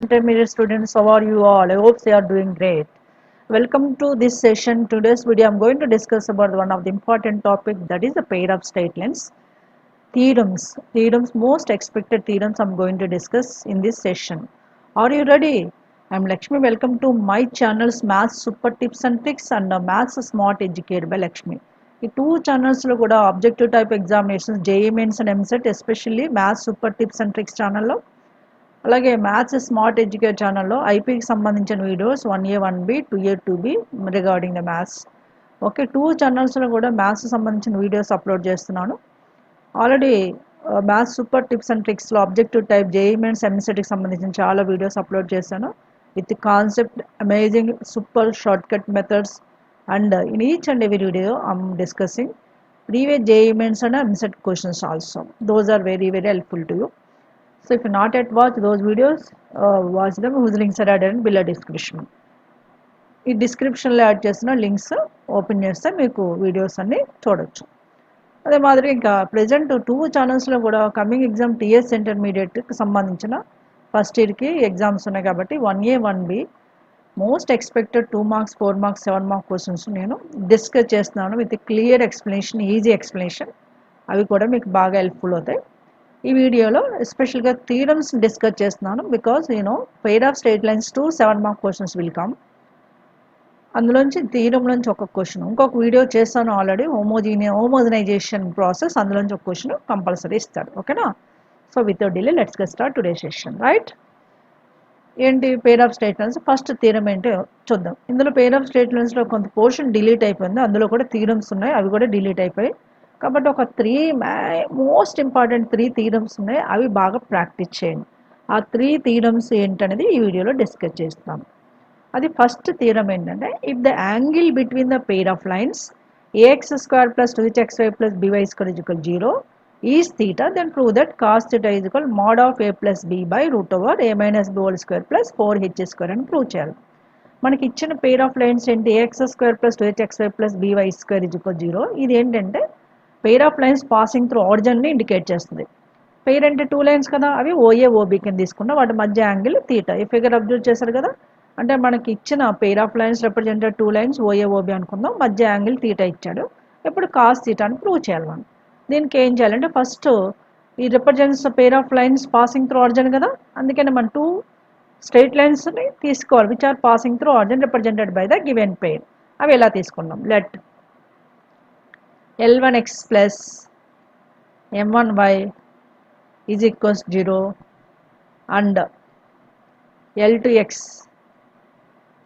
intermediate students. How are you all? I hope they are doing great. Welcome to this session. Today's video I'm going to discuss about one of the important topic, that is the pair of straight lines. Theorems, most expected theorems I'm going to discuss in this session. Are you ready? I'm Lakshmi. Welcome to my channel's Maths Super Tips and Tricks and Maths Smart Educator by Lakshmi. ఈ two ఛానల్స్లో కూడా objective type examinations JEE mains and EAMCET especially maths super tips and tricks ఛానల్లో, అలాగే maths smart educate ఛానల్లో ఐపీకి సంబంధించిన videos 1A 1B 2A 2B regarding the maths. Okay, two ఛానల్స్లో కూడా మ్యాథ్స్ సంబంధించిన వీడియోస్ అప్లోడ్ చేస్తున్నాను. Already maths super tips and ట్రిక్స్లో ఆబ్జెక్టివ్ టైప్ జేఈ మెయిన్స్ ఎంసెట్కి సంబంధించిన చాలా వీడియోస్ అప్లోడ్ చేశాను with concept amazing super short cut methods. And in each and every video I'm discussing previous JEE Mains and MCET questions also. Those are very helpful to you. So if you not yet watch those videos, watch them, whose links are added in below description. ఈ డిస్క్రిప్షన్లో add చేసిన links open చేస్తే మీకు videos అన్నీ చూడొచ్చు. అదే మాదిరి ఇంకా ప్రజెంట్ టూ ఛానల్స్లో కూడా కమింగ్ ఎగ్జామ్ టీఎస్ ఇంటర్మీడియట్కి సంబంధించిన ఫస్ట్ ఇయర్కి ఎగ్జామ్స్ ఉన్నాయి కాబట్టి 1A 1B most expected 2 marks 4 marks 7 mark questions నేను డిస్కస్ చేస్తున్నాను with clear explanation, easy explanation. అవి కూడా మీకు బాగా హెల్ప్ఫుల్ అవుతాయి. ఈ వీడియోలో ఎస్పెషల్గా థీరమ్స్ డిస్కస్ చేస్తున్నాను because pair of straight lines to 7 mark questions will come. అందులోంచి థీరంలోంచి ఒక క్వశ్చన్ ఇంకొక వీడియో చేస్తాను ఆల్రెడీ, హోమోజనైజేషన్ ప్రాసెస్, అందులోంచి ఒక క్వశ్చన్ కంపల్సరీ ఇస్తాడు. ఓకేనా? So without delay let's get start today session. Right, ఏంటి pair of straight lines? First theorem ఏంటో చూద్దాం. ఇందులో పెయిర్ ఆఫ్ స్ట్రెయిట్ లైన్స్లో కొంత పోర్షన్ డిలీట్ అయిపోయింది, అందులో కూడా థీరమ్స్ ఉన్నాయి, అవి కూడా డిలీట్ అయిపోయాయి. కాబట్టి ఒక మోస్ట్ ఇంపార్టెంట్ 3 థీరమ్స్ ఉన్నాయి, అవి బాగా ప్రాక్టీస్ చేయండి. ఆ 3 థీరమ్స్ ఏంటనేది ఈ వీడియోలో డిస్కస్ చేస్తాం. అది ఫస్ట్ థీరం ఏంటంటే, if the angle between the pair of lines ax² + 2hxy + by² = 0 is theta, then prove that cos theta is equal mod of a plus b by root over a minus b whole square plus 4h² అని prove చేయాలి. మనకి ఇచ్చిన pair of lines ఏంటి? ax² + 2hxy + by² = 0. ఇది ఏంటంటే pair of lines passing through ఆరిజిన్ని indicate చేస్తుంది. Pair అంటే 2 లైన్స్ కదా, అవి ఓఏ ఓబీ కింద తీసుకున్న వాటి మధ్య యాంగిల్ థీటా. ఈ ఫిగర్ అబ్జర్వ్ చేశారు కదా, అంటే మనకి ఇచ్చిన pair of lines represented 2 lines OA OB అనుకుందాం, మధ్య యాంగిల్ థీటా ఇచ్చాడు. ఇప్పుడు కాస్ థీటా అని ప్రూవ్ చేయాలి మనం. దీనికి ఏం చేయాలంటే ఫస్ట్ ఈ represents pair of lines passing through origin కదా, అందుకని మనం 2 స్ట్రెయిట్ లైన్స్ని తీసుకోవాలి which are passing through origin represented by the given pair. అవి ఎలా తీసుకున్నాం? Let L1x plus M1y is equals 0 and L2x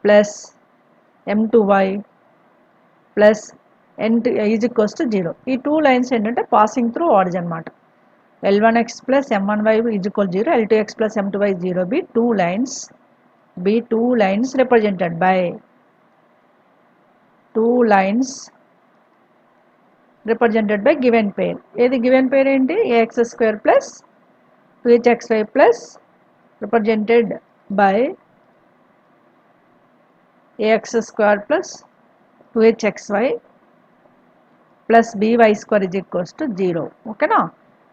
plus M2y plus N2 is equals to 0. ఈ 2 lines ఏంటంటే పాసింగ్ త్రూ ఆరిజిన్ అన్నమాట. L1x plus M1y is equal 0, L2x plus M2y is 0. be 2 lines represented by 2 lines represented by given pair. ఏది given pair ఏంటి? ax² plus 2hxy plus represented by ax² plus 2hxy plus by² is equals to 0. ఓకేనా?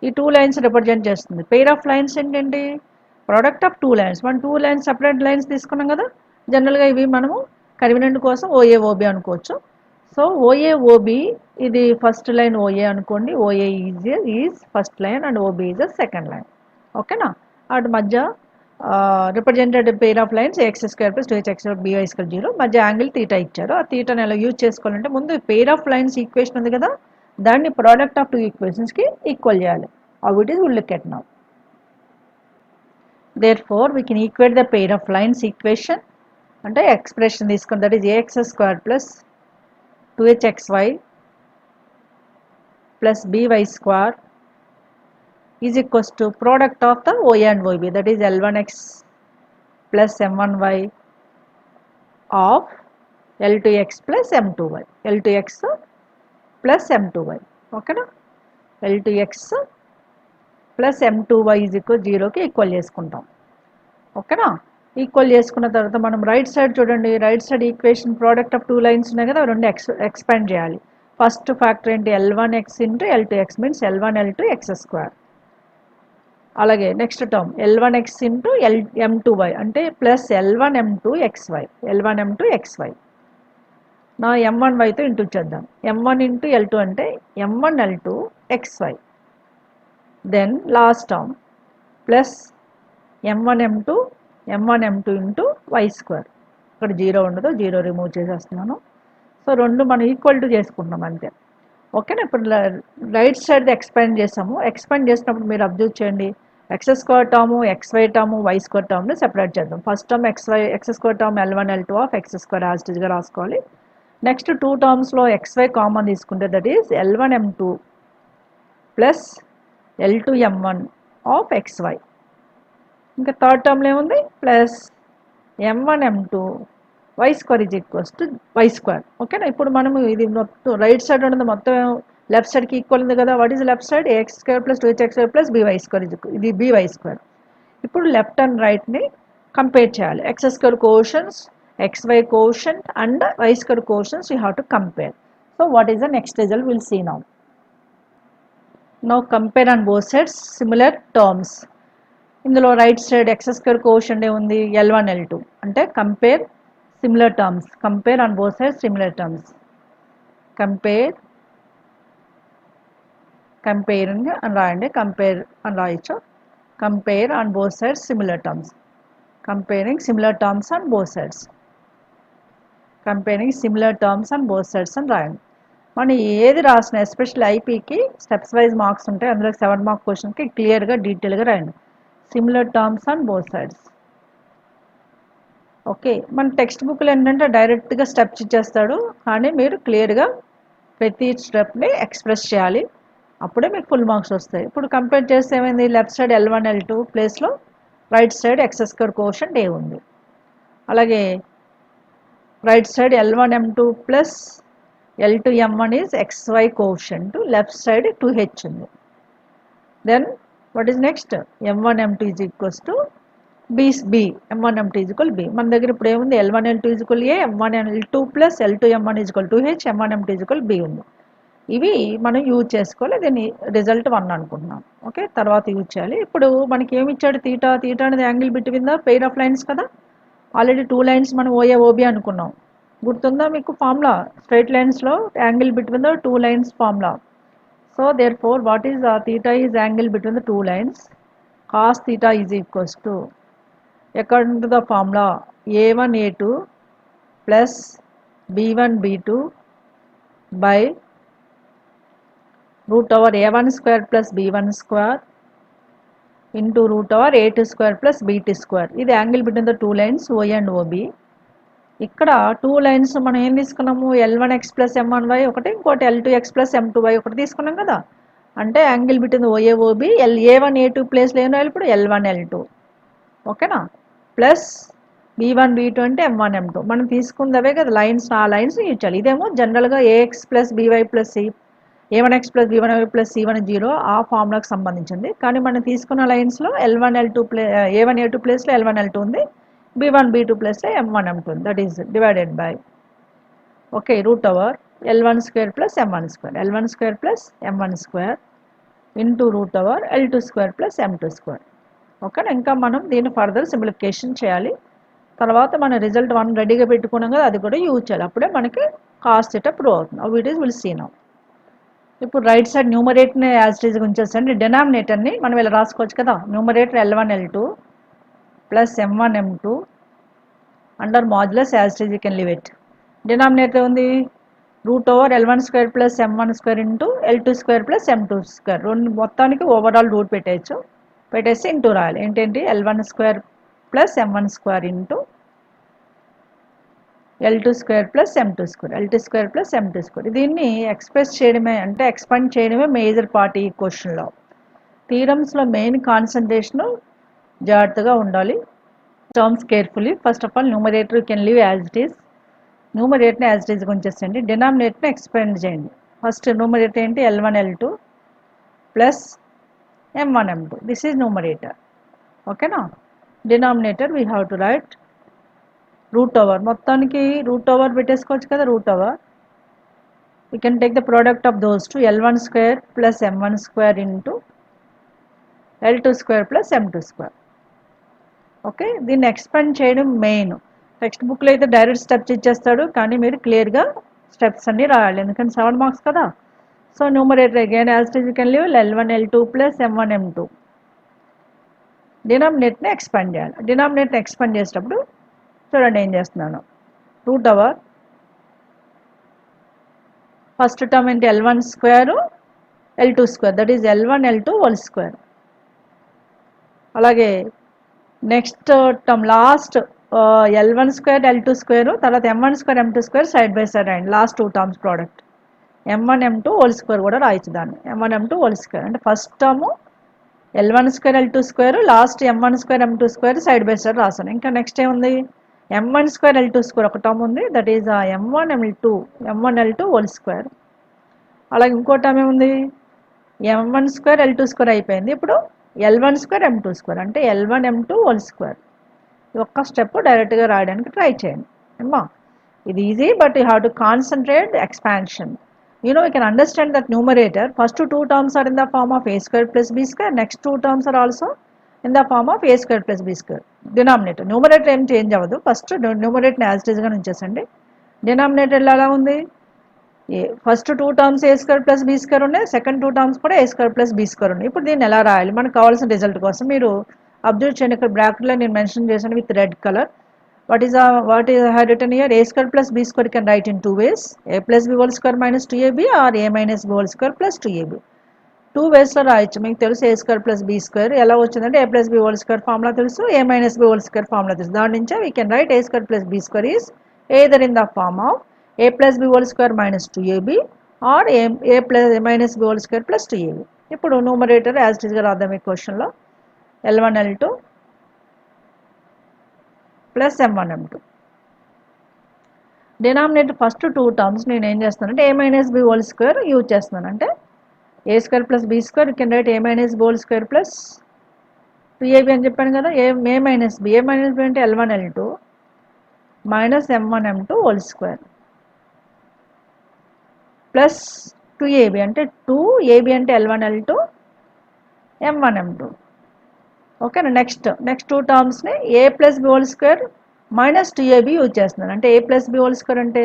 ఈ 2 lines represent చేస్తుంది. Pair of lines ఏంటండి? Product of 2 lines. మనం 2 lines separate lines తీసుకున్నాం కదా, జనరల్గా ఇవి మనము కన్వీనియంట్ కోసం ఓఏ ఓబీ అనుకోవచ్చు. సో ఓఏ ఓబీ, ఇది ఫస్ట్ లైన్ ఓఏ అనుకోండి, OA is first line and OB is second line. ఓకేనా? వాటి మధ్య represented pair of lines ax² plus 2hxy by² 0, మధ్య యాంగిల్ థీటా ఇచ్చారు. ఆ థీటాని ఎలా యూజ్ చేసుకోవాలంటే ముందు పెయిర్ ఆఫ్ లైన్స్ ఈక్వేషన్ ఉంది కదా, దాన్ని ప్రోడక్ట్ ఆఫ్ 2 ఈక్వేషన్స్కి ఈక్వల్ చేయాలి. How it is will look at now. therefore we can equate the pair of lines equation అంటే ఎక్స్ప్రెషన్ తీసుకుని, that is ax² plus 2hxy plus by² is equals to product of the OA and OB, that is L1x plus M1y of L2x plus M2y. L2x plus M2y. ఓకేనా? L2x plus M2y is equal 0కి equal చేసుకుంటాం. ఓకేనా? Equal చేసుకున్న తర్వాత మనం right side చూడండి, right side equation product of 2 lines ఉన్నాయి కదా, రెండు ఎక్స్పాండ్ చేయాలి. ఫస్ట్ ఫ్యాక్టర్ ఏంటి? L1x into L2x means L1 L2 x². అలాగే next term L1x into M2y అంటే ప్లస్ L1M2xy L1M2xy. నా M1yతో ఇంటూ చేద్దాం. M1 ఇంటూ L2 అంటే M1L2xy. Then last term plus M1M2 into y². ఇక్కడ జీరో ఉండదు, zero remove చేసేస్తున్నాను. So రెండు మనం ఈక్వల్ టు చేసుకుంటున్నాం అంతే. ఓకేనా. ఇప్పుడు రైట్ సైడ్ ఎక్స్పాండ్ చేసాము. ఎక్స్పాండ్ చేసినప్పుడు మీరు అబ్జర్వ్ చేయండి, x² term, xy term, y² టర్మ్ని సెపరేట్ చేద్దాం. First term x² term L1L2 of x² as it ఈస్గా రాసుకోవాలి. నెక్స్ట్ టూ టర్మ్స్లో xy కామన్ తీసుకుంటే that is L1M2 plus L2M1 of xy. ఇంకా థర్డ్ టర్మ్లో ఏముంది plus M1M2 y² is equals to y². ఓకేనా. ఇప్పుడు మనము ఇది మొత్తం రైట్ సైడ్ ఉన్నది మొత్తం లెఫ్ట్ సైడ్కి ఈక్వల్ ఉంది కదా. What is left side ax² plus 2hxy plus by², ఇది by². ఇప్పుడు లెఫ్ట్ అండ్ రైట్ని కంపేర్ చేయాలి. x² coefficients, xy coefficient and y² coefficients you have to compare. So what is the next result will see now. Now compare on both sides similar terms. ఇందులో right side x² coefficient ఏముంది L1L2 అంటే compare similar terms. Compare on both sides similar terms. Comparing అని రాయండి. Compare అని రాయొచ్చు. Compare on both sides similar terms. Comparing similar terms on both sides. Comparing similar terms on both sides అని రాయండి. మనం ఏది రాసిన ఎస్పెషల్లీ ఐపీకి స్టెప్స్ వైజ్ మార్క్స్ ఉంటాయి. అందులో 7 మార్క్ క్వశ్చన్కి క్లియర్గా డీటెయిల్గా రాయండి. Similar terms on both sides. Okay. మన టెక్స్ట్ బుక్లో ఏంటంటే డైరెక్ట్గా స్టెప్స్ ఇచ్చేస్తాడు, కానీ మీరు క్లియర్గా ప్రతి స్టెప్ని ఎక్స్ప్రెస్ చేయాలి. అప్పుడే మీకు ఫుల్ మార్క్స్ వస్తాయి. ఇప్పుడు కంపేర్ చేస్తే ఏమైంది, లెఫ్ట్ సైడ్ L1L2 ప్లేస్లో right side x² quotient A ఉంది. అలాగే right side L1M2 plus L2M1 is xy coefficient, left side 2h ఉంది. Then what is next M1M2 is equals to B M1M2 is equal B. మన దగ్గర ఇప్పుడు ఏముంది L1L2 is equal A, M1L2 plus L2M1 is equal 2H, M1M2 is equal B ఉంది. ఇవి మనం use చేసుకోవాలి. దీన్ని రిజల్ట్ 1 అనుకుంటున్నాం. ఓకే. తర్వాత యూజ్ చేయాలి. ఇప్పుడు మనకి ఏమి ఇచ్చాడు, తీటా అనేది angle between the pair of lines కదా. ఆల్రెడీ 2 లైన్స్ మనం OA OB అనుకున్నాం. గుర్తుందా మీకు ఫార్ములా, స్ట్రైట్ లైన్స్లో angle between the 2 lines formula. So therefore what is theta is angle between the 2 lines. Cos theta is equals to according to the formula A1 A2 plus B1 B2 by root over A1 square plus B1 square into root over A2 square plus BT square. ఇది angle between the 2 lines O and OB. ఇక్కడ 2 lines మనం ఏం తీసుకున్నాము, L1x plus M1y ఒకటి, ఇంకోటి L2x plus M2y ఒకటి తీసుకున్నాం కదా. అంటే angle between OA OB A1 A2 ప్లేస్లో ఏం రాయాలి ఇప్పుడు L1 L2. ఓకేనా. ప్లస్ B1 B2 అంటే M1 M2 మనం తీసుకుందవే కదా లైన్స్, ఆ లైన్స్ యూజ్ చేయాలి. ఇదేమో జనరల్గా AX plus BY plus C, A1x plus B1y plus C1 0 ఆ ఫార్ములాకి సంబంధించింది. కానీ మనం తీసుకున్న లైన్స్లో A1 A2 ప్లేస్లో L1 L2 ఉంది, B1 B2 ప్లేస్లో M1 M2 ఉంది. That is divided by okay route over L1 square plus M1 square, L1 square plus M1 square into root over L2 square plus M2 square. ఓకేనా. ఇంకా మనం దీన్ని further simplification చేయాలి. తర్వాత మన result 1 రెడీగా పెట్టుకున్నాం కదా, అది కూడా యూజ్ చేయాలి. అప్పుడే మనకి కాస్ థీటా ప్రూవ్ అవుతుంది. అవి it is will see now. ఇప్పుడు రైట్ సైడ్ న్యూమరేటర్ని యాజ్ ఇట్ ఈస్గా ఉంచేసండి. డినామినేటర్ని మనం ఇలా రాసుకోవచ్చు కదా. Numerator L1 L2 plus M1 M2 under modulus as it is you can leave it. Denominator ఉంది root over L1 square plus M1 square into L2 square plus M2 square. రెండు మొత్తానికి ఓవరాల్ రూట్ పెట్టేయచ్చు. పెట్టేసి into రాయాలి. ఏంటంటే L1 square plus M1 square into L2 square plus M2 square, L2 square plus M2 square. దీన్ని express చేయడమే అంటే expand చేయడమే మేజర్ పార్ట్ ఈ క్వశ్చన్లో. థీరమ్స్లో మెయిన్ కాన్సన్ట్రేషన్ జాగ్రత్తగా ఉండాలి. Terms carefully. First of all numerator can leave as it is. న్యూమరేటర్ని as it ఈస్గా ఉంచేసండి. డినామినేటర్ని ఎక్స్పాండ్ చేయండి. ఫస్ట్ న్యూమరేటర్ ఏంటి L1 L2 plus M1 M2. This is numerator. Okay na. Denominator we have to write root over. మొత్తానికి root over పెట్టేసుకోవచ్చు కదా. root over we can take the product of those two L1 square plus M1 square into L2 square plus M2 square. Okay, దీన్ని expand చేయడం main. Text బుక్లో అయితే direct steps ఇచ్చేస్తాడు, కానీ మీరు క్లియర్గా స్టెప్స్ అన్నీ రాయాలి, ఎందుకంటే 7 మార్క్స్ కదా. So numerator again as it is you can leave L1 L2 plus M1 M2. డినామినేట్ని ఎక్స్పాండ్ చేయాలి. డినామినేట్ని ఎక్స్పాండ్ చేసేటప్పుడు చూడండి ఏం చేస్తున్నాను. రూట్ ఓవర్ ఫస్ట్ టర్మ్ ఏంటి L1 square L2 square, that is L1 L2 whole square. అలాగే next term last L1 square L2 square, తర్వాత M1 square M2 square side by side అండి, last 2 terms product M1 M2 whole square కూడా రాయొచ్చు దాన్ని. M1 M2 whole square అంటే first term L1 square L2 square, last M1 square M2 square side by side రాసాను. ఇంకా next ఏముంది, M1 square L2 square ఒక term ఉంది, that is M1 L2 whole square. అలాగే ఇంకో టర్మ్ ఏముంది, M1 square L2 square అయిపోయింది, ఇప్పుడు L1 స్క్వేర్ M2 స్క్వేర్ అంటే L1 M2 హోల్ స్క్వేర్. ఒక్క స్టెప్ డైరెక్ట్గా రాయడానికి ట్రై చేయండి అమ్మా. ఇది easy, but you have to concentrate expansion. You can understand that numerator, first 2 terms are in the form of a square plus b square, next 2 terms are also in the form of a square plus b square. Denominator, numerator ఏం change అవ్వదు, first numerator as it ఈజ్గా ఉంచేసండి. Denominator ఎలా ఉంది, first 2 terms A square plus B square ఉన్నాయి, second 2 terms కూడా A square plus B square ఉన్నాయి. ఇప్పుడు దీన్ని ఎలా రాయాలి, మనకు కావాల్సిన రిజల్ట్ కోసం మీరు అబ్జర్వ్ చేయండి. ఇక్కడ బ్రాకెట్లో నేను మెన్షన్ చేశాను with red colour. What is I had written here, a square plus b square can write in 2 ways, a plus b whole square minus 2ab or a minus b whole square plus 2ab. 2 ways లో రాయొచ్చు. మీకు తెలుసు a square plus b square ఎలా వచ్చిందంటే a plus b whole square formula తెలుసు, a minus b whole square formula తెలుసు. దాని నుంచే we can write a square plus b square is either in the form of a plus b whole square minus 2ab or a plus a minus b whole square plus 2ab. ఇప్పుడు numerator as it ఈజ్గా రాద్దాం ఈ క్వశ్చన్లో. L1 L2 plus M1 M2. Denominator first 2 terms నేను ఏం చేస్తానంటే A minus B whole square use చేస్తున్నాను. అంటే A square plus B square you can write A minus B whole square plus 2ab అని చెప్పాను కదా. ఏ మైనస్ బి అంటే L1 L2 minus M1 M2 whole square plus 2ab అంటే 2ab అంటే L1 L2 M1 M2. ఓకేనా. Next 2 టర్మ్స్ని A plus B whole square minus 2ab use చేస్తున్నాను. అంటే A plus B whole square అంటే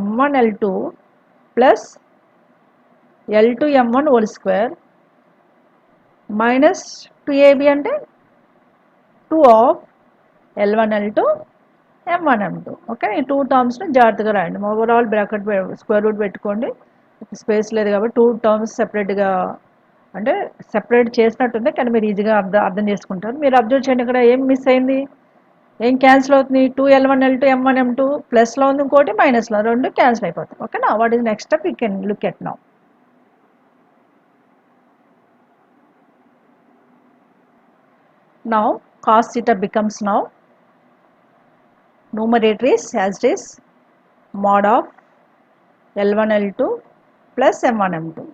M1 L2 plus L2 M1 whole square minus 2ab అంటే 2 of L1 L2 M1 M2. Okay, ఈ 2 టర్మ్స్ని జాగ్రత్తగా రాయండి. Overall bracket square root పెట్టుకోండి, space లేదు కాబట్టి 2 టర్మ్స్ సెపరేట్గా అంటే సెపరేట్ చేసినట్టుంది, కానీ మీరు ఈజీగా అర్థం చేసుకుంటారు. మీరు అబ్జర్వ్ చేయండి, ఇక్కడ ఏం మిస్ అయింది, ఏం క్యాన్సిల్ అవుతుంది, 2L1 L2 M1 M2 ప్లస్లో ఉంది, ఇంకోటి మైనస్లో, రెండు క్యాన్సిల్ అయిపోతాయి. ఓకేనా. What is next step, you can look at now. Now cos theta becomes now numerator is as it is mod of L1 L2 plus M1 M2.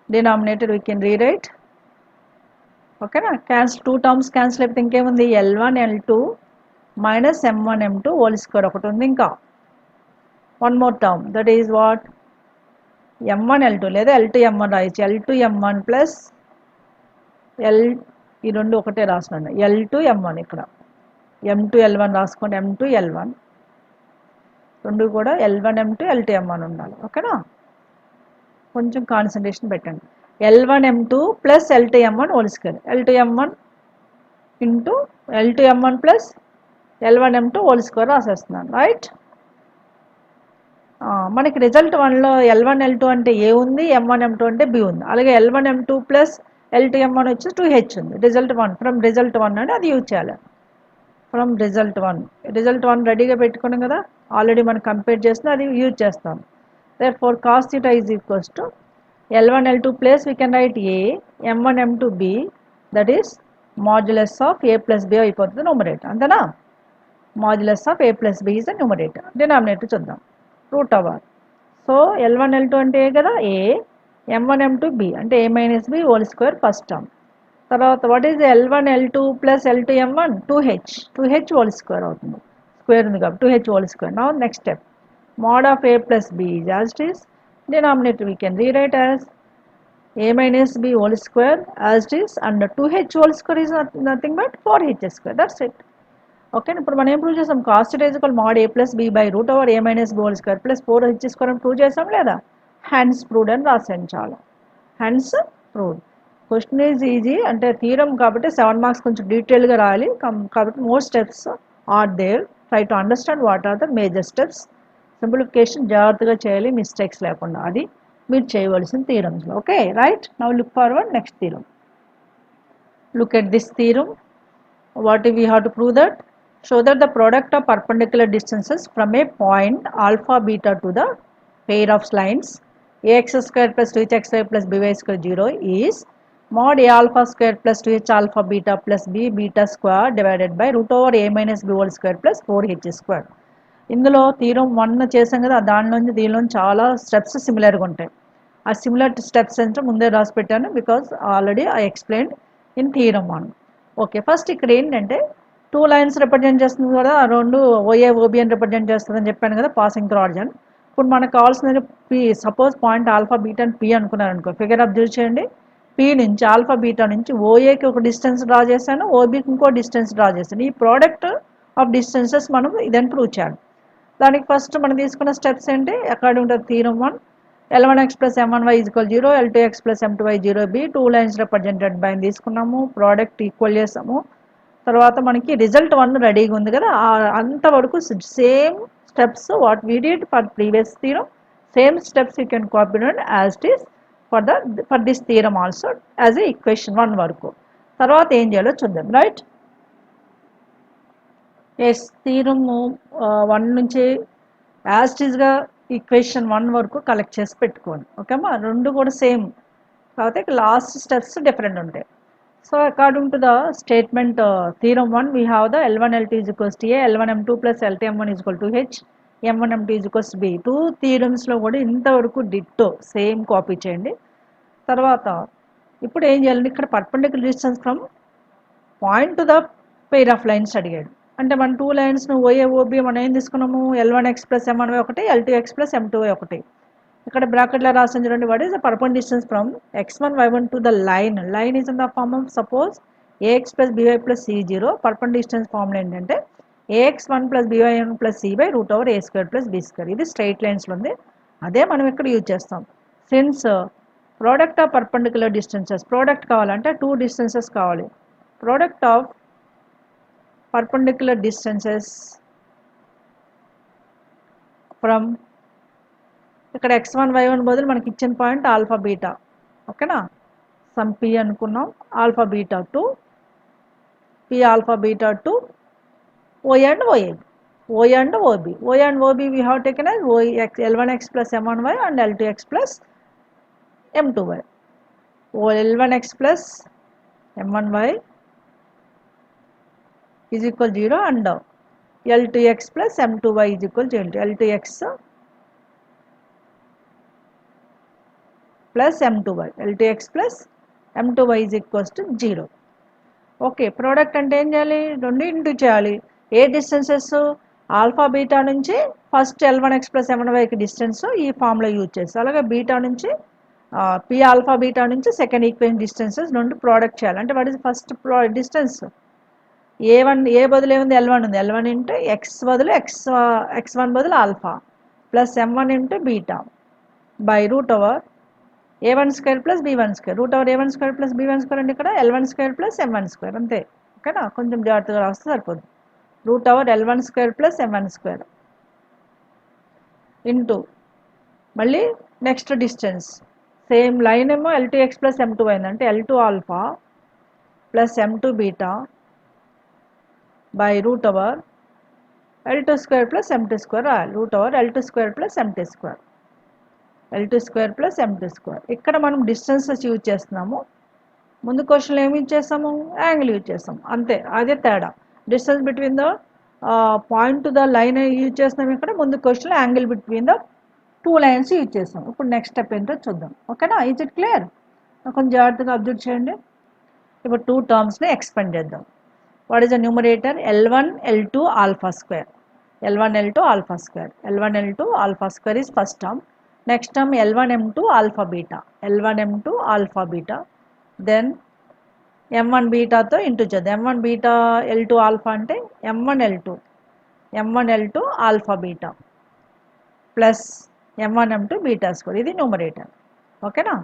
Denominator we can rewrite. Okay na, cancel 2 terms cancel అయిపోతే ఇంకేముంది, L1 L2 minus M1 M2 whole square ఒకటి ఉంది. ఇంకా one more term, that is what, M1 L2 లేదా L2 M1 రాయొచ్చు. L2 M1 plus ఈ రెండు ఒకటే రాస్తున్నాను, L2 M1, ఇక్కడ M2 L1 రాసుకోండి, M2 L1 రెండు కూడా L1 M2 L2 M1 ఉండాలి. ఓకేనా. కొంచెం కాన్సన్ట్రేషన్ పెట్టండి. L1 M2 plus L2 M1 whole square, L2 M1 into L2 M1 plus L1 M2 whole square రాసేస్తున్నాను. రైట్. మనకి రిజల్ట్ 1లో L1 L2 అంటే ఏ ఉంది, M1 M2 అంటే బి ఉంది. అలాగే L1 M2 plus L2 M1 వచ్చి 2H ఉంది. రిజల్ట్ 1 ఫ్రమ్ రిజల్ట్ 1 అంటే అది యూజ్ చేయాలి. ఫ్రమ్ రిజల్ట్ 1 రెడీగా పెట్టుకున్నాం కదా, ఆల్రెడీ మనం కంపేర్ చేస్తే అది యూజ్ చేస్తాం. Therefore cos theta is equals to L1 L2 plus we can write A M1 M2 B, that is modulus of A plus B అయిపోతుంది numerator. అంతేనా. Modulus of A plus B is the numerator. Denominator చూద్దాం, root over. So L1 L2 అంటే ఏ కదా, A, M1 M2 B అంటే A minus B whole square first term. తర్వాత what is L1 L2 plus L2 M1 2H whole square అవుతుంది, square ఉంది కాబట్టి 2H whole square. Now next step, mod of A plus B is as it is. Denominator we can rewrite as a minus b whole square as it is, and 2h whole square is nothing but 4h square. That's it. Okay, ఇప్పుడు మనం ఏం prove చేసాం? Cost is equal mod A plus B by root over A minus B whole square plus 4h square అని prove చేసాం లేదా? Hence proved అని రాసాను. చాలా hence proved. Question is easy, అంటే థీరం కాబట్టి 7 మార్క్స్ కొంచెం డీటెయిల్గా రాయాలి కాబట్టి more steps are there. Try to understand what are the major steps. Simplification జాగ్రత్తగా చేయాలి, మిస్టేక్స్ లేకుండా. అది మీరు చేయవలసిన థీరమ్స్లో. Okay, right. Now look forward next theorem. Look at this theorem. What we have to prove that? Show that the product of perpendicular distances from a point alpha beta to the pair of lines ax square plus 2hx square plus by square 0 is mod a alpha square plus 2h alpha beta plus b beta square divided by root over a minus b whole square plus 4h square. ఇందులో theorem 1 చేసాం కదా, దానిలోంచి దీనిలో చాలా steps సిమిలర్గా ఉంటాయి. ఆ similar steps అంటే ముందే రాసి పెట్టాను, because already I explain in theorem 1. Okay, first ఇక్కడ ఏంటంటే 2 లైన్స్ రిప్రజెంట్ చేస్తుంది కదా, ఆ రెండు ఓఏ ఓబి అని రిప్రజెంట్ చేస్తుంది అని చెప్పాను కదా, పాసింగ్ త్రూ ఆరిజిన్. ఇప్పుడు మనకు కావాల్సింది P. Suppose point alpha beta అని పి అనుకున్నారనుకో, ఫిగర్ అబ్జర్వ్ చేయండి. పి నుంచి ఆల్ఫా బీటా నుంచి ఓఏకి ఒక డిస్టెన్స్ డ్రా చేశాను, ఓబీకి ఇంకో డిస్టెన్స్ డ్రా చేశాను. ఈ ప్రోడక్ట్ ఆఫ్ డిస్టెన్సెస్ మనం ఇదని ప్రూవ్ చేయాలి. దానికి ఫస్ట్ మనం తీసుకున్న స్టెప్స్ ఏంటి? According to theorem 1, L1x plus M1y is equal 0, L2x plus M2y 0b, 2 lines represented by తీసుకున్నాము, ప్రోడక్ట్ ఈక్వల్ చేసాము. తర్వాత మనకి రిజల్ట్ 1 రెడీగా ఉంది కదా, అంతవరకు same steps what we did for previous theorem, same steps you can copy as it is for this theorem also as a equation 1 వరకు. తర్వాత ఏం చేయాలో చూద్దాం, రైట్? ఎస్, థీరం 1 నుంచి యాజ్ ఇట్ ఈస్గా ఈక్వేషన్ 1 వరకు కలెక్ట్ చేసి పెట్టుకోండి. ఓకేమ్మా, రెండు కూడా సేమ్, కాకపోతే లాస్ట్ స్టెప్స్ డిఫరెంట్ ఉంటాయి. So according to the statement theorem 1, we have the L1 L2 is equals to A, L1 M2 plus L2 M1 is equal to H, M1 M2 is equals to B. 2 థీరమ్స్లో కూడా ఇంతవరకు ditto same copy చేయండి. తర్వాత ఇప్పుడు ఏం చేయాలండి? ఇక్కడ perpendicular distance from point to the pair of lines అడిగాడు. అంటే మన 2 లైన్స్ను ఓఏ ఓబి మనం ఏం తీసుకున్నాము? L1x plus M1y ఒకటి, L2x plus M2y ఒకటి. ఇక్కడ బ్రాకెట్లో రాసిన చూడండి, what is the perpendicular distance from x1 y1 to the line. Line is in the form of suppose ax plus by plus c0. Perpendicular distance formula ఏంటంటే ax1 plus by1 plus c by root over a square plus b square. ఇది straight లైన్స్లో ఉంది, అదే మనం ఇక్కడ use చేస్తాం. Since product of perpendicular distances, product కావాలంటే 2 distances కావాలి. Product of perpendicular distances from ఇక్కడ x1 y1 బదులు మనకి ఇచ్చిన పాయింట్ ఆల్ఫా బీటా, ఓకేనా? సమ్ పి అనుకున్నాం, alpha beta to P alpha beta to O and OA, O and OB. O and OB we have taken as L1x plus M1y and L2x plus M2y. L1x plus M1y is equal 0 and L2x plus M2y is equal to L2x plus M2y, L2x plus M2y is equals to 0. Okay, product అంటే ఏం చేయాలి? 2 into చేయాలి. ఏ distances? Alpha beta నుంచి first L1x plus M1yకి distance ఈ ఫామ్లో use చేస్తాం. అలాగే beta నుంచి పి ఆల్ఫా బీటా నుంచి సెకండ్ ఈక్వేషన్ డిస్టెన్సెస్ 2 ప్రోడక్ట్ చేయాలి. అంటే what is first distance? A1 ఏ బదులు ఏముంది? L1 ఉంది. L1 ఇంటూ ఎక్స్ బదులు x1 బదులు alpha plus M1 into beta by root over A1 square plus B1 square. Root over A1 square plus B1 square అంటే ఇక్కడ L1 square plus M1 square, అంతే. ఓకేనా? కొంచెం జాగ్రత్తగా రాస్తే సరిపోతుంది. Route over L1 square plus M1 square into మళ్ళీ next distance same line ఏమో L2x ప్లస్ M2 అయింది, అంటే L2 alpha plus M2 beta by root over L2 square plus M2 square, root over L2 square plus M2 square, L2 square plus M2 square. ఇక్కడ మనం distances use చేస్తున్నాము, ముందు క్వశ్చన్లో ఏమి use చేస్తాము? Angle use చేస్తాం, అంతే. అదే తేడా. Distance between the point to the line use చేస్తున్నాం, ఇక్కడ ముందు క్వశ్చన్లో angle between the 2 lines use చేస్తాం. ఇప్పుడు నెక్స్ట్ స్టెప్ ఏంటో చూద్దాం, ఓకేనా? Is it clear? కొంచెం జాగ్రత్తగా అబ్జర్వ్ చేయండి. ఇప్పుడు 2 టర్మ్స్ని ఎక్స్పెండ్ చేద్దాం. What is the numerator? L1 L2 alpha square, L1 L2 alpha square, L1 L2 alpha square is first term. Next term L1 M2 alpha beta, L1 M2 alpha beta, then M1 beta తో into చేద్దాం. M1 beta L2 alpha అంటే M1 L2, M1 L2 alpha beta plus M1 M2 beta square, ఇది numerator. ఓకేనా.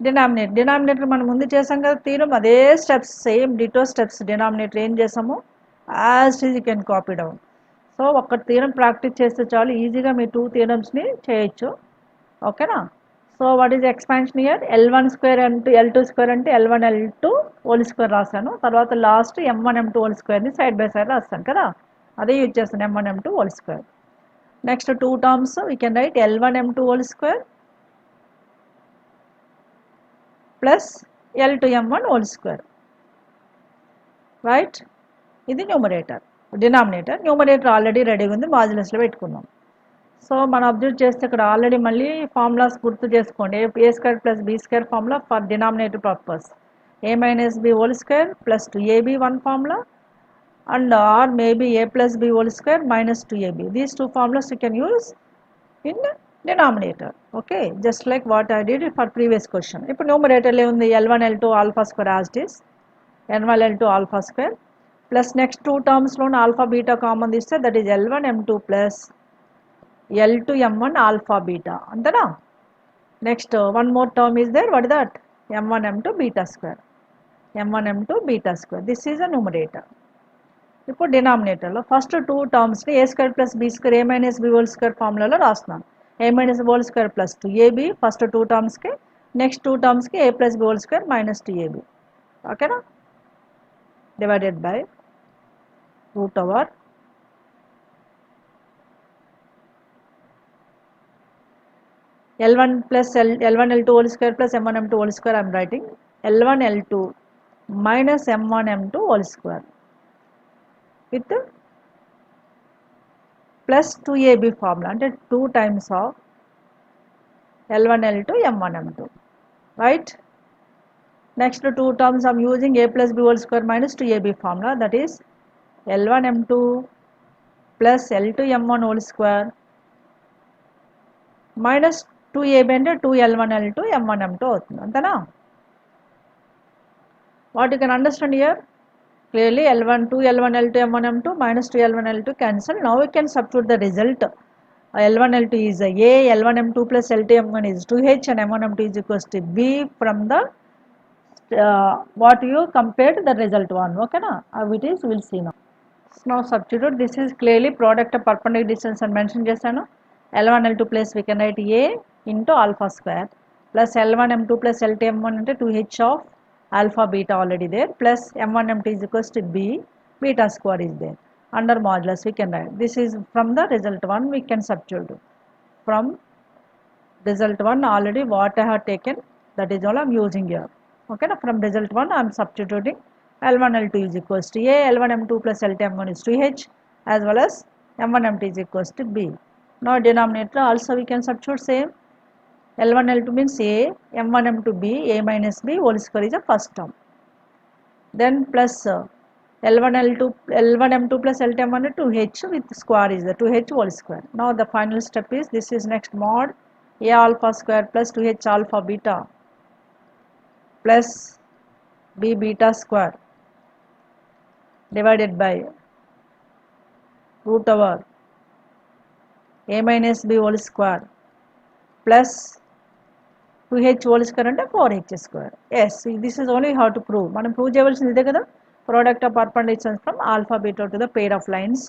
Denominator మనం ముందు చేసాం కదా తీరం, అదే steps same ditto steps. Denominator ఏం చేసాము as it is you can copy down. So ఒక్క తీరం ప్రాక్టీస్ చేస్తే చాలు, ఈజీగా మీ 2 థియరమ్స్ని చేయొచ్చు. ఓకేనా. So what is expansion year, L1 square అంటే L2 స్క్వేర్ అంటే L1 L2 హోల్ స్క్వేర్ రాశాను. తర్వాత లాస్ట్ M1 M2 హోల్ స్క్వేర్ని సైడ్ బై సైడ్ రాస్తాను కదా, అదే యూజ్ చేస్తాను M1 M2 whole square. Next 2 terms we can write L1 M2 whole square plus L2 M1 whole square, right. ఇది numerator. Numerator already రెడీగా ఉంది, మాడ్యులస్లో పెట్టుకున్నాం. సో మనం అబ్జర్వ్ చేస్తే ఇక్కడ ఆల్రెడీ మళ్ళీ ఫార్ములాస్ గుర్తు చేసుకోండి. A square plus B square formula for denominator purpose, A minus B whole square plus 2ab one formula, and or maybe A plus B whole square minus 2ab. These 2 formulas you can use in denominator. Okay, just like what I did for previous question. ఇప్పుడు న్యూమరేటర్లో ఉంది L1 L2 alpha square as it is, N1 L2 alpha square plus next 2 టర్మ్స్లోనే alpha beta common తీస్తే that is L1 M2 plus L2 M1 alpha beta, అంతేనా. Next one more term is there, what that M1 M2 beta square, M1 M2 beta square. This is a numerator. ఇప్పుడు డినామినేటర్లో first 2 టర్మ్స్ని A square plus B square A minus B whole square ఫార్ములాలో రాస్తున్నాను. A minus whole square plus 2ab first 2 టర్మ్స్కి, next 2 టర్మ్స్కి A plus B whole square minus 2ab. ఓకేనా. Divided by root over L1 plus L1 L2 whole square plus M1 M2 whole square. I am writing L1 L2 minus M1 M2 whole square with plus 2ab formula, అంటే 2 times of L1 L2 M1 M2, right. Next 2 terms I am using a plus b whole square minus 2ab formula, that is L1 M2 plus L2 M1 whole square minus 2ab అంటే 2L1 L2 M1 M2 అవుతుంది, అంతేనా. What you can understand here clearly, L1 2L1 L2 M1 M2 minus 2L1 L2 cancel. Now we can substitute the result. L1 L2 is a, L1 M2 plus L2 M1 is 2H, and M1 M2 is equals to B from the what you compared the result one. Okay na, how it is we'll see now. Now substitute, this is clearly product of perpendicular distance and mention chesanu. L1 L2 plus we can write a into alpha square plus L1 M2 plus L2 M1 into 2H of alpha beta already there plus M1 M2 is equals to B, beta square is there. Under modulus we can write, this is from the result one we can substitute. From result one already what I have taken, that is all I am using here. Okay na, from result one I am substituting L1 L2 is equals to a, L1 M2 plus L2 M1 is 2H, as well as M1 M2 is equals to B. Now denominator also we can substitute same, L1 L2 means a, M1 M2 B, a minus b whole square is the first term, then plus L1 L2 L1 M2 plus L2 M1 2H with square is the 2H whole square. Now the final step is, this is next mod a alpha square plus 2H alpha beta plus b beta square divided by root over a minus b whole square plus 2H whole square అంటే 4H square. Yes, this is only how to prove. మనం prove చేయవలసింది ఇదే కదా, product of perpendicular distance from alpha beta to the pair of lines,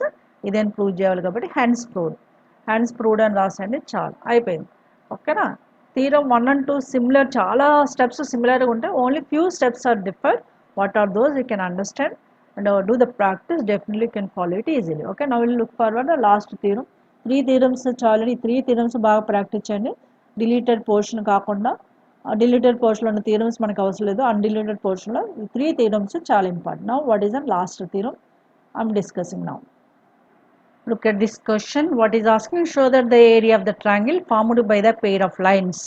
ఇదేం prove చేయాలి కాబట్టి hence proved అని రాసండి చాలు, అయిపోయింది. ఓకేనా. థీరం 1 and 2 సిమిలర్, చాలా స్టెప్స్ సిమిలర్గా ఉంటాయి, only few steps are differed. What are those you can understand and do the practice, definitely can follow it easily. Okay, now we'll look forward the last theorem. 3 theorems already, 3 theorems బాగా practice చేయండి. Deleted portion కాకుండా, deleted పోర్షన్లో ఉన్న theorems మనకు అవసరం లేదు, అన్డిలీటెడ్ పోర్షన్లో 3 theorems చాలా important. Now what is the last theorem I'm discussing now. Look at this question. What is asking? Show that the area of the triangle formed by the pair of lines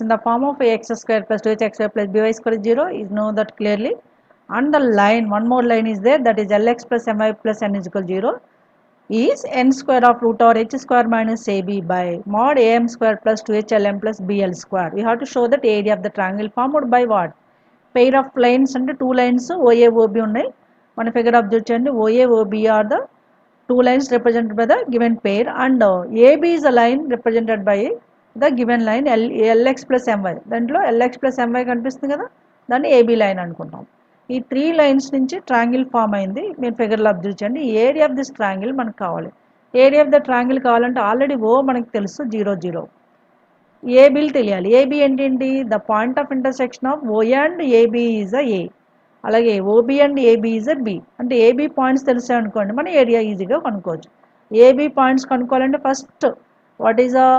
in the form of ax square plus 2hx plus by square is 0 is know that clearly. And the line, one more line is there, that is Lx plus My plus N is equal 0. is n square of root over h square minus ab by mod am square plus 2hlm plus bl square. We have to show that area of the triangle formed by what? Pair of lines and two lines OA OB ఉన్నాయి. మన figure observe చేయండి. OA OB are the two lines represented by the given pair and AB is a line represented by the given line LX plus MY. దాంట్లో LX plus MY కనిపిస్తుంది కదా, దాన్ని AB line అనుకుంటాం. ఈ 3 lines నుంచి triangle form అయింది. మీరు ఫిగర్లో అబ్జర్వ్ చేయండి. ఏరియా ఆఫ్ దిస్ ట్రయాంగిల్ మనకు కావాలి. ఏరియా ఆఫ్ ద ట్రయాంగిల్ కావాలంటే ఆల్రెడీ ఓ మనకు తెలుసు 0 0. ఏబీలు తెలియాలి. ఏబీ ఏంటి? The point of intersection of O and AB is a A. అలాగే OB and AB is a B. అంటే ఏబీ పాయింట్స్ తెలిసాయి అనుకోండి, మన ఏరియా ఈజీగా కనుక్కోవచ్చు. ఏబీ పాయింట్స్ కనుక్కోవాలంటే first what is a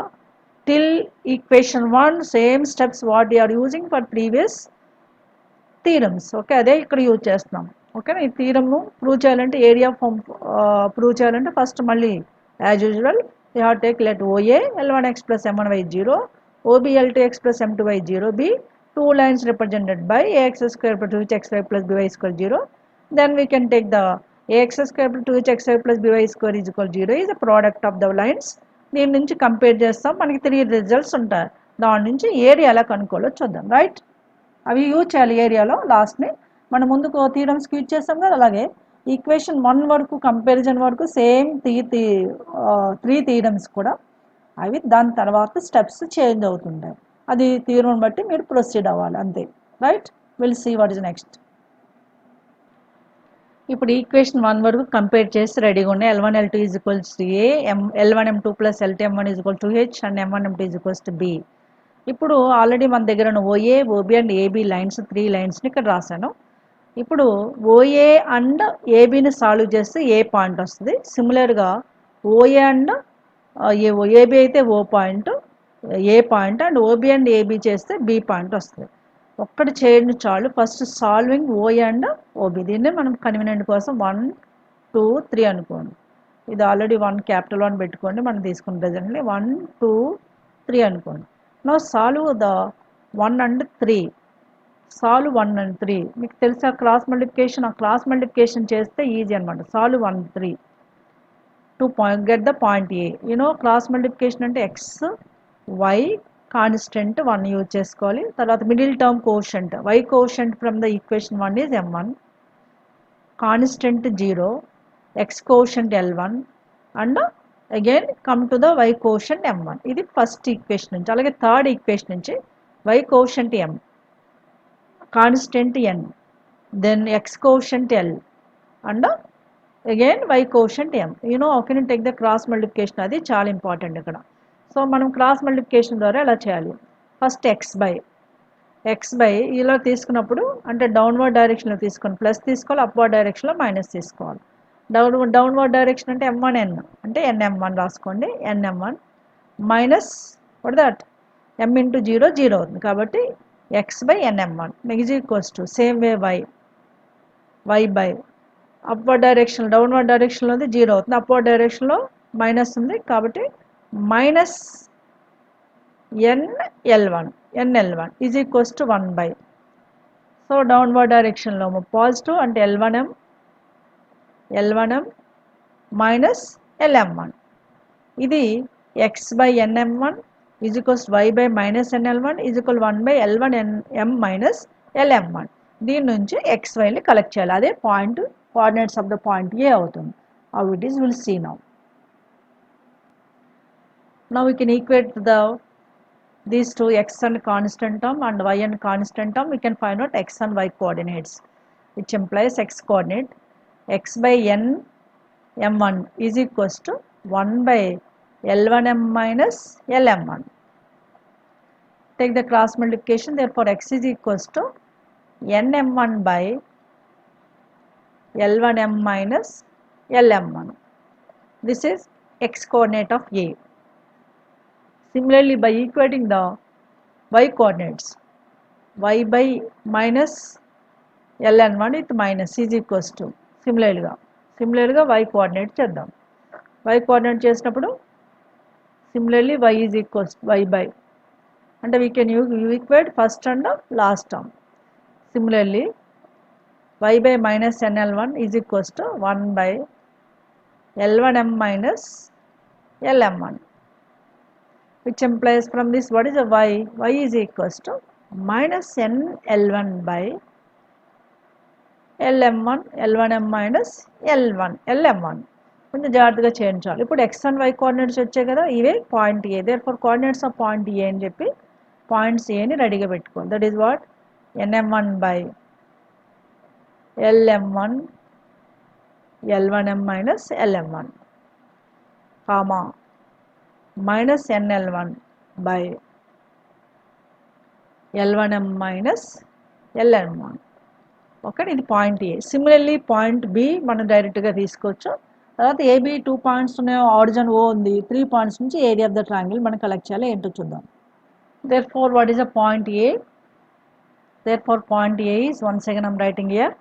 till equation 1 same steps what you are using for previous theorems. Okay, అదే ఇక్కడ యూజ్ చేస్తున్నాం. ఓకేనా, ఈ థీరమ్ను ప్రూవ్ చేయాలంటే ఏరియా ఫామ్ ప్రూవ్ చేయాలంటే ఫస్ట్ మళ్ళీ as usual you have take let OA L1x plus M1y 0, OB L2x plus M2y 0b, two lines represented by ax square plus 2xy plus by square 0. Then we can take the ax square plus 2xy plus by square is equal 0 is the product of the lines. దీని నుంచి compare చేస్తాం, మనకి 3 results ఉంటాయి. దాని నుంచి area ఎలా కనుక్కోవాలో చూద్దాం. Right, అవి యూజ్ చేయాలి ఏరియాలో. లాస్ట్ని మనం ముందుకు థీరమ్స్కి యూజ్ చేస్తాం కదా, అలాగే ఈక్వేషన్ 1 వరకు కంపారిజన్ వరకు సేమ్ 3 థీరమ్స్ కూడా అవి దాని తర్వాత స్టెప్స్ చేంజ్ అవుతుంటాయి. అది థీరం బట్టి మీరు ప్రొసీడ్ అవ్వాలి అంతే. Right, will see what is next. ఇప్పుడు ఈక్వేషన్ 1 వరకు కంపేర్ చేసి రెడీగా ఉన్నాయి. L1 L2 is equals to A, L1 M2 plus L2 M1 is equal to H and M1 M2 is equals to B. ఇప్పుడు already మన దగ్గర ఉన్న OA OB and AB lines 3 లైన్స్ని ఇక్కడ రాశాను. ఇప్పుడు ఓఏ అండ్ ఏబిని సాల్వ్ చేస్తే ఏ point వస్తుంది. సిమిలర్గా ఓఏ అండ్ ఏబి అయితే O point A point and OB and AB చేస్తే బి పాయింట్ వస్తుంది. ఒక్కటి చేయండి చాలు. First solving OA and OB, దీన్ని మనం కన్వీనియంట్ కోసం 1 2 3 అనుకోండి. ఇది ఆల్రెడీ 1 క్యాపిటల్ 1 పెట్టుకోండి, మనం తీసుకున్న ప్రజెంట్లీ 1 2 3 అనుకోండి. No solve the 1 and 3. Solve 1 and 3 మీకు తెలుసా క్రాస్ మల్టిప్లికేషన్. ఆ క్రాస్ మల్టిప్లికేషన్ చేస్తే ఈజీ అనమాట. Solve 1 3 to get the point A. You know cross multiplication అంటే ఎక్స్ వై కాన్స్టెంట్ 1 యూజ్ చేసుకోవాలి. తర్వాత middle term coefficient, Y coefficient from the equation 1 is M1, constant 0, X coefficient L1 and again come to the Y coefficient M1. ఇది first equation నుంచి. అలాగే third equation నుంచి Y coefficient M, constant N, then X coefficient L and again Y coefficient M. You know how can you take the cross multiplication, అది చాలా important ఇక్కడ. So మనం cross multiplication ద్వారా ఎలా చేయాలి? ఫస్ట్ ఎక్స్ బై ఇలా తీసుకున్నప్పుడు అంటే డౌన్వర్డ్ డైరెక్షన్లో తీసుకొని ప్లస్ తీసుకోవాలి, అప్వర్డ్ డైరెక్షన్లో మైనస్ తీసుకోవాలి. డౌన్వర్డ్ డైరెక్షన్ అంటే M1N అంటే NM1 రాసుకోండి. NM1 minus what that M into 0 0 అవుతుంది కాబట్టి x by NM1 is equals to same way y by upward direction, downward డైరెక్షన్లో 0 అవుతుంది, అప్వర్డ్ డైరెక్షన్లో మైనస్ ఉంది కాబట్టి minus NL1 is equals to 1 by. So downward డైరెక్షన్లో పాజిటివ్ అంటే L1M మైనస్ LM1. ఇది x by NM1 is equals y by minus NL1 is equal 1 by L1M minus LM1. దీని నుంచి ఎక్స్ వైని కలెక్ట్ చేయాలి. అదే point coordinates of the point A అవుతుంది. How it is will see now. Now we can equate these two x and constant term and y and constant term. We can find out x and y coordinates, which implies x coordinate x by n m1 is equals to 1 by L1M minus LM1. Take the cross multiplication, therefore x is equals to NM1 by L1M minus LM1. This is x coordinate of A. Similarly, by equating the y coordinates, y by minus ln1 with minus is equals to similarly y coordinate చేద్దాం. y coordinate చేసినప్పుడు similarly y is equals to y by అంటే we can equate first and last term. Similarly y by minus nl1 is equals to 1 by L1m minus Lm1, which implies from this what is a y? Y is equals to minus n L1 by Lm1, L1m minus L1, Lm1. కొంచెం జాగ్రత్తగా చేయించాలి. ఇప్పుడు x and y coordinates వచ్చాయి కదా, ఇవే point A. Therefore coordinates of point A అని చెప్పి points ఏని రెడీగా పెట్టుకోవాలి. That is what nm1 by Lm1, L1m minus Lm1, comma minus nl1 by L1m minus Lm1. Okay, ఇది point A. Similarly point B మనం డైరెక్ట్గా తీసుకోవచ్చు. తర్వాత ఏబి 2 పాయింట్స్ ఉన్నాయి, ఆరిజిన్ ఓ ఉంది, 3 పాయింట్స్ నుంచి ఏరియా ఆఫ్ ద ట్రయాంగిల్ మనం collect చేయాలి. ఏంటో చూద్దాం. Therefore what is a point A? Therefore point A is, once again I'm writing here,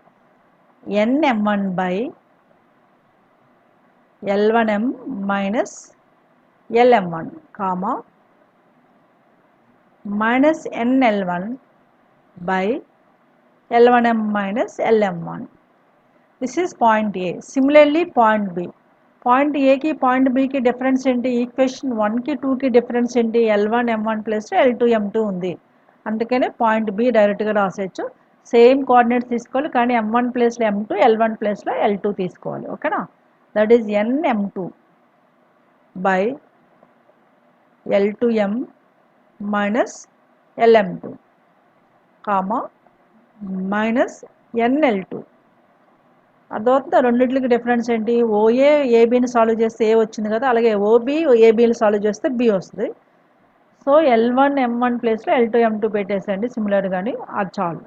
nm1 by L1m minus Lm1, comma minus nl1 by L1m minus Lm1. This is point A. Similarly point B. Point A की point B की difference ఏంటి? Equation 1 की 2 की difference ఏంటి? L1 m1 plus L2 m2 ఉంది. అందుకనే point B డైరెక్ట్గా రాసేయచ్చు. Same coordinates తీసుకోవాలి, కానీ m1 ప్లేస్లో m2, L1 ప్లేస్లో L2 తీసుకోవాలి. ఓకేనా? That is nm2 by L2m minus Lm2, comma minus nl2. అదొద్ద రెండింటికి డిఫరెన్స్ ఏంటి? ఓఏ ఏబీని సాల్వ్ చేస్తే ఏ వచ్చింది కదా, అలాగే ఓబీ ఏబీని సాల్వ్ చేస్తే బి వస్తుంది. సో L1 m1 ప్లేస్లో L2 m2 పెట్టేసేయండి సిమిలర్ కానీ, అది చాలు.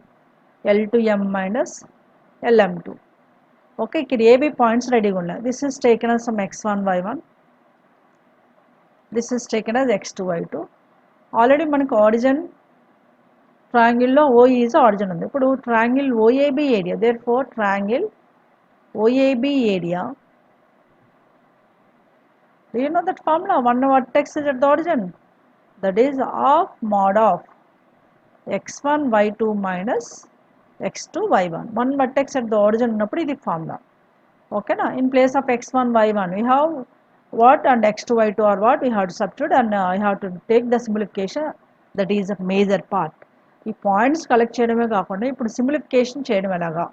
L2m minus Lm2. ఓకే, ఇక్కడ ఏబీ పాయింట్స్ రెడీగా ఉన్నాయి. This is taken as some x1 y1, this is taken as x2 y2. Already మనకు ఆరిజిన్ ట్రయాంగిల్లో ఓ ఈజ్ ఆరిజిన్ ఉంది. ఇప్పుడు triangle OAB area, therefore triangle OAB area. Do you know that formula? One vertex is at the origin. That is of mod of x1 y2 minus x2 y1. One vertex at the origin ఉన్నప్పుడు ఇది formula. Okay na? In place of x1 y1 we have what, and x2 y2 are what? We have to substitute, and I have to take the simplification. That is a major part. ఈ points collect చేయడమే కాకుండా ఇప్పుడు simplification చేయడం ఎలాగా?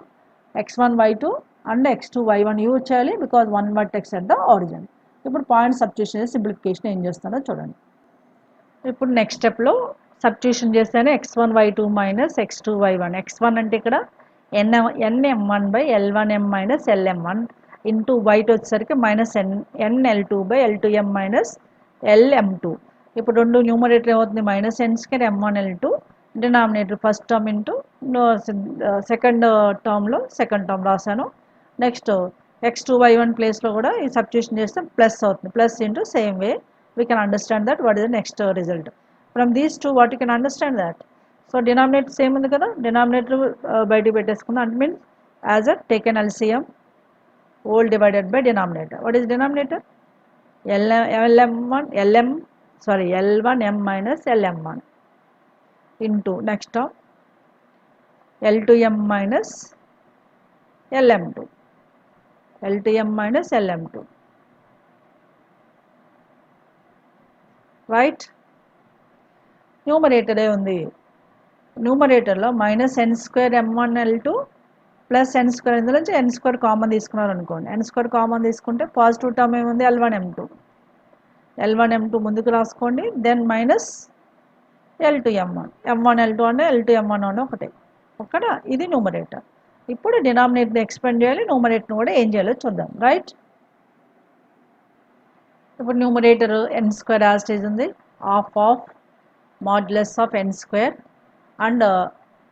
x1 y2 and x2 y1 use చేయాలి, because one vertex at the ఆరిజిన్. ఇప్పుడు point substitution simplification ఏం చేస్తానో చూడండి. ఇప్పుడు నెక్స్ట్ స్టెప్లో సబ్స్టిట్యూషన్ చేస్తేనే x1 y2 minus x2 y1. x1 అంటే ఇక్కడ nm1 by L1m minus Lm1 into y2 వచ్చేసరికి minus nl2 by L2m minus Lm2. ఇప్పుడు రెండు న్యూమరేటర్ ఏమవుతుంది? Minus n square m1 L2, denominator first term into second టర్మ్లో second term రాశాను. Next x2 y1 ప్లేస్లో కూడా ఈ సబ్స్టిట్యూషన్ చేస్తే ప్లస్ అవుతుంది. Plus into same way we can understand that what is the next result. From these two what you can understand that. So denominator same ఉంది కదా, denominator బయటికి పెట్టేసుకుందాం. అంటే means as a taken LCM whole divided by denominator. What is denominator? L1m minus Lm1 into next term L2m minus Lm2, L2m minus Lm2, right? న్యూమరేటరే ఉంది. న్యూమరేటర్లో minus n square m1 L2 plus n square, ఇందులో నుంచి n square common తీసుకున్నారు అనుకోండి. n square common తీసుకుంటే positive term ఏముంది? L1m2. L1m2 ముందుకు రాసుకోండి, then minus L2m1. m1 L2 అంటే L2m1 అని ఒకటే. ఓకేనా? ఇది న్యూమరేటర్. ఇప్పుడు డినామినేటర్ని ఎక్స్పెండ్ చేయాలి, న్యూమరేటర్ని కూడా ఏం చేయాలో చూద్దాం, రైట్? ఇప్పుడు numerator n square as it is ఉంది, half of modulus of n square, and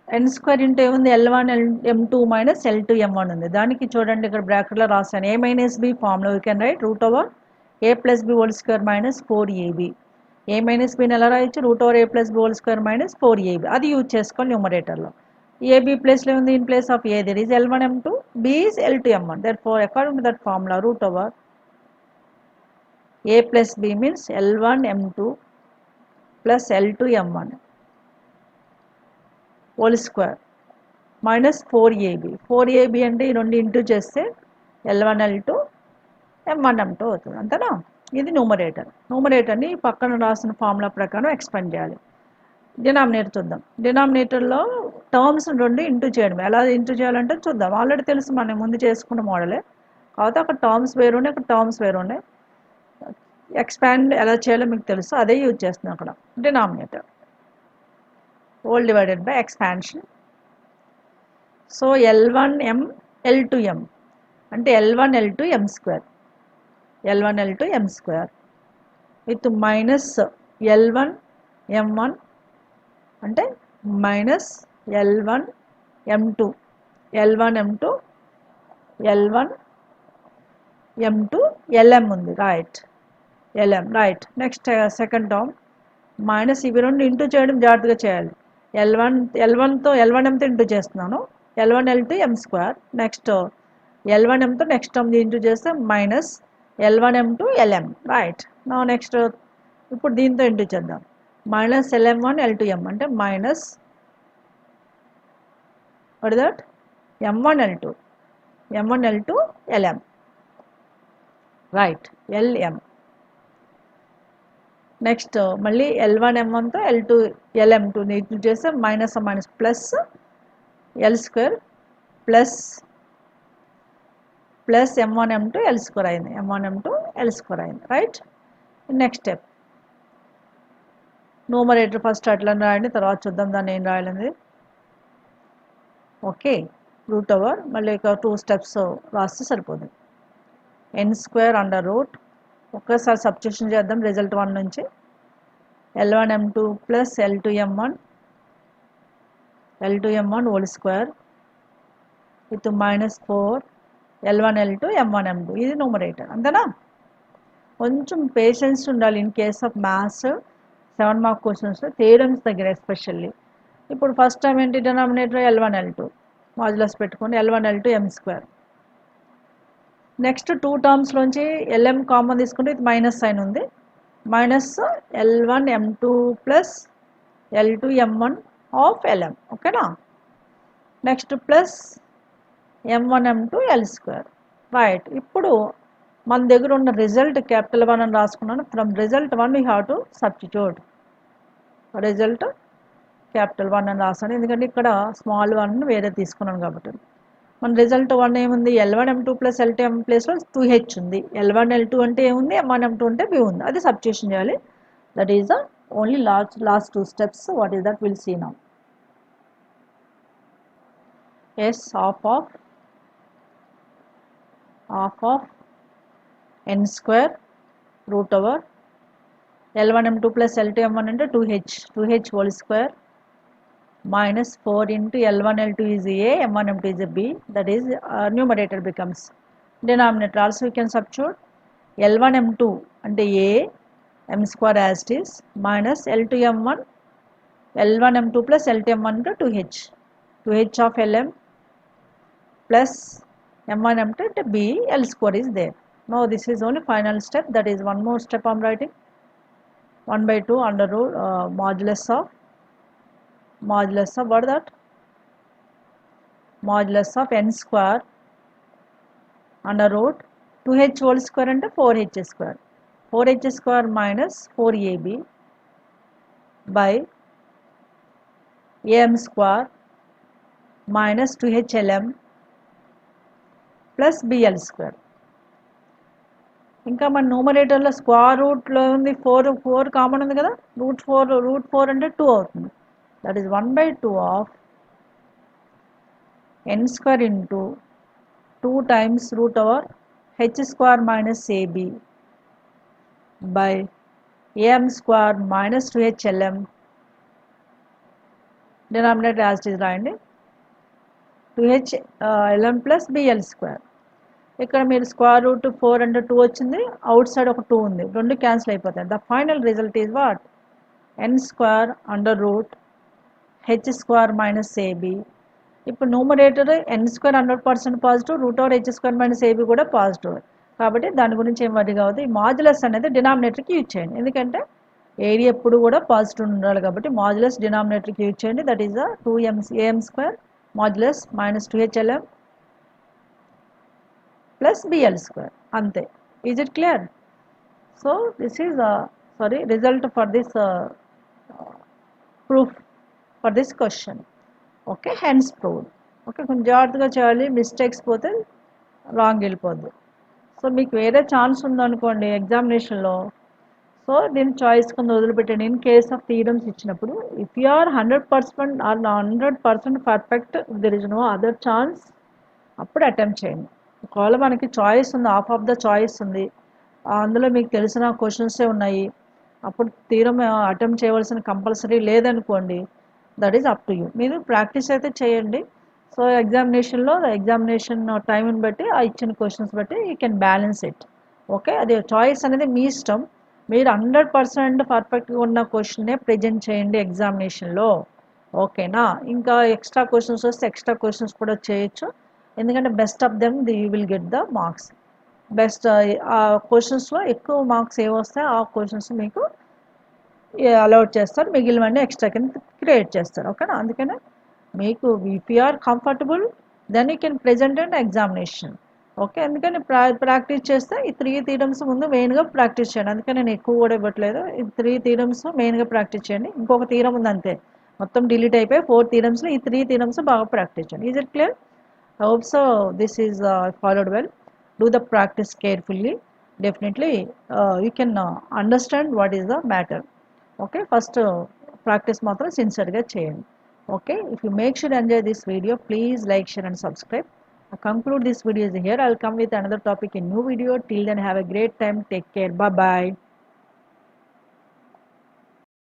n square into ఏముంది? L1 m2 minus L2 m1 ఉంది. దానికి చూడండి ఇక్కడ బ్రాకెట్లో రాశాను, a మైనస్ b ఫార్మ్లో you can write root over a plus b whole square minus 4ab. a minus bని ఎలా రాయొచ్చు? Root over a plus b whole square minus 4ab. అది యూజ్ చేసుకోవాలి న్యూమరేటర్లో. ab ప్లేస్లో ఉంది, in place of a there is L1 m2, b is L2 m1. therefore according to that formula root over a plus b means L1 m2 plus L2 m1 whole square minus 4ab. 4ab అంటే ఈ రెండు into చేస్తే L1 L2 m1 m2 అవుతుంది అంతేనా. ఇది న్యూమరేటర్ని పక్కన రాసిన formula ప్రకారం ఎక్స్పాండ్ చేయాలి. డినామినేటర్ చూద్దాం. డినామినేటర్లో టర్మ్స్ రెండు ఇంటూ చేయడం. ఎలా ఇంటూ చేయాలంటే చూద్దాం. ఆల్రెడీ తెలుసు, మనం ముందు చేసుకున్న మోడలే, కాకపోతే అక్కడ టర్మ్స్ వేరు ఉన్నాయి, ఇక్కడ టర్మ్స్ వేరు ఉన్నాయి. ఎక్స్పాండ్ ఎలా చేయాలో మీకు తెలుసు, అదే యూజ్ చేస్తున్నాం అక్కడ. Denominator whole divided by expansion. So L1m L2m అంటే L1 L2 m² L1 L2 m² with minus L1 m1 అంటే minus L1 m2 L1 m2 L1 m2 Lm ఉంది, right. Lm right. Next second term minus ఇవి రెండు into చేయడం జాగ్రత్తగా చేయాలి. L1తో L1mతో into చేస్తున్నాను. L1 L2 m². Next L1mతో next term into చేస్తే minus L1 m2 Lm, right. నా నెక్స్ట్ ఇప్పుడు దీంతో ఇంటూ చేద్దాం. మైనస్ Lm1 L2m అంటే minus what that m1 L2 Lm, right. Lm. Next మళ్ళీ L1 m1తో L2 Lm2 ఇంటూ చేస్తే minus minus plus L² plus m1 m2 L² అయింది, m1 m2 L² అయింది, right. Next step numerator first అట్లా రాయండి, తర్వాత చూద్దాం దాన్ని ఏం రాయాలని. ఓకే, రూట్ ఓవర్ మళ్ళీ ఒక 2 స్టెప్స్ రాస్తే సరిపోతుంది. n² ఒక్కసారి సబ్స్టిట్యూషన్ చేద్దాం రిజల్ట్ 1 నుంచి. L1 m2 plus L2 m1 whole square with minus 4 L1 L2 m1 m2 ఇది న్యూమరేటర్, అంతేనా. కొంచెం పేషెన్స్ ఉండాలి in case of maths 7 mark questions, theorems దగ్గర ఎస్పెషల్లీ. ఇప్పుడు ఫస్ట్ టైం ఏంటి, డినామినేటర్ L1 L2 మాడ్యులస్ పెట్టుకోండి, L1 L2 m². Next 2 టర్మ్స్లోంచి Lm common తీసుకుంటే ఇది మైనస్ సైన్ ఉంది, minus L1 m2 plus L2 m1 of Lm, ఓకేనా. Next plus m1 m2 L², right. ఇప్పుడు మన దగ్గర ఉన్న రిజల్ట్ క్యాపిటల్ 1 అని రాసుకున్నాను. From result 1 we have to substitute. Result capital 1 అని రాసాను, ఎందుకంటే ఇక్కడ స్మాల్ 1 వేరే తీసుకున్నాను కాబట్టి. మన రిజల్ట్ 1 ఏముంది, L1 m2 plus L2 m ప్లేస్లో 2h ఉంది. L1 L2 అంటే ఏముంది, m1 m2 అంటే b ఉంది, అది సబ్స్టిట్యూషన్ చేయాలి. That is the only last 2 steps. What is that will see now. S half of n² root over L1 m2 plus L2 m1 అంటే 2h whole square minus 4 into L1 L2 is A, M1 M2 is a B, that is numerator becomes. Denominator also we can substitute L1 M2 and A m² as it is minus L2 M1 L1 M2 plus L2 M1 into 2h of Lm plus M1 M2 into B, L² is there. Now this is only final step, that is one more step I am writing. 1/2 under root modulus of what that, modulus of n² under root 2h whole square and 4h² minus 4ab by am² minus 2h Lm plus bl². ఇంకా మన న్యూమరేటర్లో square రూట్లో ఉంది 4 common ఉంది కదా, route 4 అంటే 2 అవుతుంది. That is 1/2 of n² into 2 times root over h² minus ab by am² minus 2h Lm. Denominator as it is రాయండి, 2h Lm ప్లస్ bl². ఇక్కడ మీరు స్క్వేర్ రూట్ 4 అంటే 2 వచ్చింది, అవుట్ సైడ్ ఒక 2 ఉంది, రెండు క్యాన్సిల్ అయిపోతాయి. The final result is what, n² under root h² minus ab. ఇప్పుడు numerator n² 100% positive, root over h² minus ab కూడా పాజిటివ్, కాబట్టి దాని గురించి ఏం వరి కావద్దు. ఈ మాడ్యులస్ అనేది డినామినేటర్కి యూజ్ చేయండి, ఎందుకంటే ఏరియా ఎప్పుడు కూడా పాజిటివ్ ఉండాలి కాబట్టి మాడ్యులస్ డినామినేటర్కి యూజ్ చేయండి. That is the 2am² modulus minus 2h Lm plus bl², అంతే. Is it clear? So this is result for this proof for this question. Okay hence proved. Okay కొంచెం జాగ్రత్తగా చేయాలి, mistakes పోతే wrong వెళ్ళిపోద్ది. So మీకు వేరే chance ఉందనుకోండి ఎగ్జామినేషన్లో, సో దీన్ని చాయిస్ కింద వదిలిపెట్టండి. ఇన్ కేస్ ఆఫ్ థీరమ్స్ ఇచ్చినప్పుడు if you are 100% or 100% perfect, there is no other chance, అప్పుడు అటెంప్ట్ చేయండి. ఒకవేళ మనకి చాయిస్ ఉంది, హాఫ్ ఆఫ్ ద చాయిస్ ఉంది, అందులో మీకు తెలిసిన క్వశ్చన్సే ఉన్నాయి, అప్పుడు థీరం అటెంప్ట్ చేయవలసిన కంపల్సరీ లేదనుకోండి, that is up to you. మీరు ప్రాక్టీస్ అయితే చేయండి. సో ఎగ్జామినేషన్లో ఎగ్జామినేషన్ టైంని బట్టి ఆ ఇచ్చిన క్వశ్చన్స్ బట్టి you can balance it. Okay అది చాయిస్ అనేది మీ ఇష్టం. మీరు 100% పర్ఫెక్ట్గా ఉన్న క్వశ్చన్నే ప్రజెంట్ చేయండి ఎగ్జామినేషన్లో. ఓకేనా? ఇంకా ఎక్స్ట్రా క్వశ్చన్స్ వస్తే ఎక్స్ట్రా క్వశ్చన్స్ కూడా చేయొచ్చు. ఎందుకంటే best of them you will get the marks. Best ఆ క్వశ్చన్స్లో ఎక్కువ మార్క్స్ ఏవి వస్తాయో ఆ క్వశ్చన్స్ మీకు అలౌట్ చేస్తారు, మిగిలినవన్నీ ఎక్స్ట్రా కింద క్రియేట్ చేస్తారు. ఓకేనా? అందుకనే మీకు if you are comfortable then you can present and examination. Okay అందుకని ప్రాక్టీస్ చేస్తే ఈ 3 థీరమ్స్ ముందు మెయిన్గా ప్రాక్టీస్ చేయండి. అందుకని నేను ఎక్కువ కూడా ఇవ్వట్లేదు. ఈ 3 థీరమ్స్ మెయిన్గా ప్రాక్టీస్ చేయండి. ఇంకొక థీరం ఉంది అంతే, మొత్తం డిలీట్ అయిపోయి 4 థీరమ్స్లో ఈ 3 థీరమ్స్ బాగా ప్రాక్టీస్ చేయండి. Is it clear? I hope so. This is followed well. Do the practice carefully. Definitely, you can understand what is the matter. Okay, first practice matram sincere ga cheyandi. Okay, if you make sure enjoy this video, please like, share, and subscribe. I conclude this video here. I'll come with another topic in new video. Till then, have a great time. Take care. Bye bye.